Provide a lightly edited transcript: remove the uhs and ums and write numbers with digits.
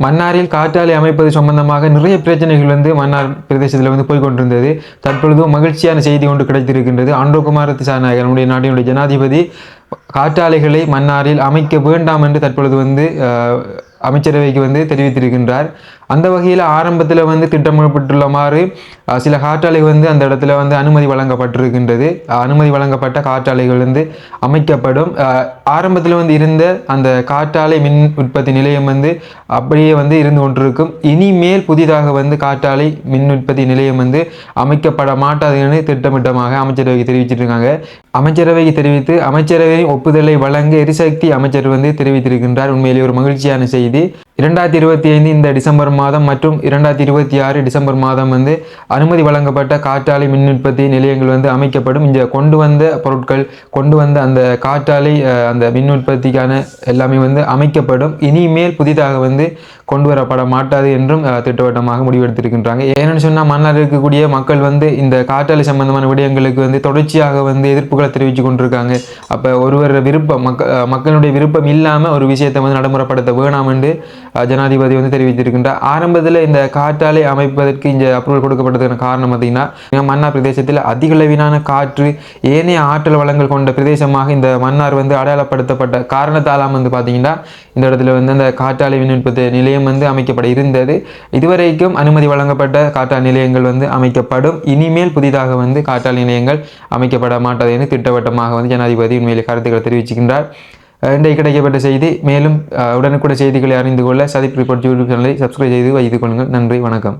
மன்னாரில் காற்றாலை அமைப்பது சம்பந்தமாக நிறைய பிரச்சனைகள் வந்து மன்னார் பிரதேசத்தில் வந்து போய்கொண்டிருந்தது. தற்பொழுது மகிழ்ச்சியான செய்தி ஒன்று கிடைத்திருக்கின்றது. அன்றோகுமார திசாநாயகர் நம்முடைய நாட்டினுடைய ஜனாதிபதி காற்றாலைகளை மன்னாரில் அமைக்க வேண்டாம் என்று தற்பொழுது வந்து அமைச்சரவைக்கு வந்து தெரிவித்திருக்கின்றார். அந்த வகையில் ஆரம்பத்தில் வந்து திட்டமிடப்பட்டுள்ளமாறு சில காற்றாலைகள் வந்து அந்த இடத்துல வந்து அனுமதி வழங்கப்பட்டிருக்கின்றது. அனுமதி வழங்கப்பட்ட காற்றாலைகள் வந்து அமைக்கப்படும். ஆரம்பத்தில் வந்து இருந்த அந்த காற்றாலை மின் உற்பத்தி நிலையம் வந்து அப்படியே வந்து இருந்து கொண்டிருக்கும். இனிமேல் புதிதாக வந்து காற்றாலை மின் உற்பத்தி நிலையம் வந்து அமைக்கப்பட மாட்டாதுன்னு திட்டமிட்டமாக அமைச்சரவைக்கு தெரிவிச்சிருக்காங்க. அமைச்சரவைக்கு தெரிவித்து அமைச்சரவையின் ஒப்புதலை வழங்க எரிசக்தி அமைச்சர் வந்து தெரிவித்திருக்கின்றார். உண்மையிலேயே ஒரு மகிழ்ச்சியான செய்தி. 2025 இந்த டிசம்பர் மாதம் மற்றும் 2026 டிசம்பர் மாதம் வந்து அனுமதி வழங்கப்பட்ட காற்றாலை மின் உற்பத்தி நிலையங்கள் வந்து அமைக்கப்படும். இங்கே கொண்டு வந்த பொருட்கள் கொண்டு வந்த அந்த காற்றாலை அந்த மின் உற்பத்திக்கான எல்லாமே வந்து அமைக்கப்படும். இனிமேல் புதிதாக வந்து கொண்டு வரப்பட மாட்டாது என்றும் திட்டவட்டமாக முடிவெடுத்திருக்கின்றாங்க. ஏன்னு சொன்னால் மன்னார் இருக்கக்கூடிய மக்கள் வந்து இந்த காற்றாலை சம்பந்தமான விடயங்களுக்கு வந்து தொடர்ச்சியாக வந்து எதிர்ப்புகளை தெரிவித்து கொண்டிருக்காங்க. அப்போ ஒருவர் விருப்பம் மக்களுடைய விருப்பம் இல்லாமல் ஒரு விஷயத்தை வந்து நடைமுறைப்படுத்த வேணாம் என்று ஜனாதிபதி வந்து தெரிவித்திருக்கின்றார். ஆரம்பத்தில் இந்த காற்றாலை அமைப்பதற்கு இங்கே அப்ரூவல் கொடுக்கப்பட்டதுக்கான காரணம் பார்த்தீங்கன்னா மன்னார் பிரதேசத்தில் அதிகளவிலான காற்று ஏனைய ஆற்றல் வளங்கள் கொண்ட பிரதேசமாக இந்த மன்னார் வந்து அடையாளப்படுத்தப்பட்ட காரணத்தாலாம் வந்து பார்த்தீங்கன்னா இந்த இடத்துல வந்து அந்த காற்றாலை மின் உற்பத்தி நிலையம் வந்து அமைக்கப்பட இருந்தது. இதுவரைக்கும் அனுமதி வழங்கப்பட்ட காற்றாலை நிலையங்கள் வந்து அமைக்கப்படும். இனிமேல் புதிதாக வந்து காற்றாலை நிலையங்கள் அமைக்கப்பட மாட்டாது என திட்டவட்டமாக வந்து ஜனாதிபதி உண்மையிலே கருத்துக்களை தெரிவிக்கின்றார். இன்றைக்கு கிடைக்கப்பட்ட செய்தி. மேலும் உடனுக்குடன் செய்திகளை அறிந்து கொள்ள சதிப் ரிப்போர்ட் யூடியூப் சேனலை சப்ஸ்கிரைப் செய்து வைத்துக் கொள்ளுங்கள். நன்றி, வணக்கம்.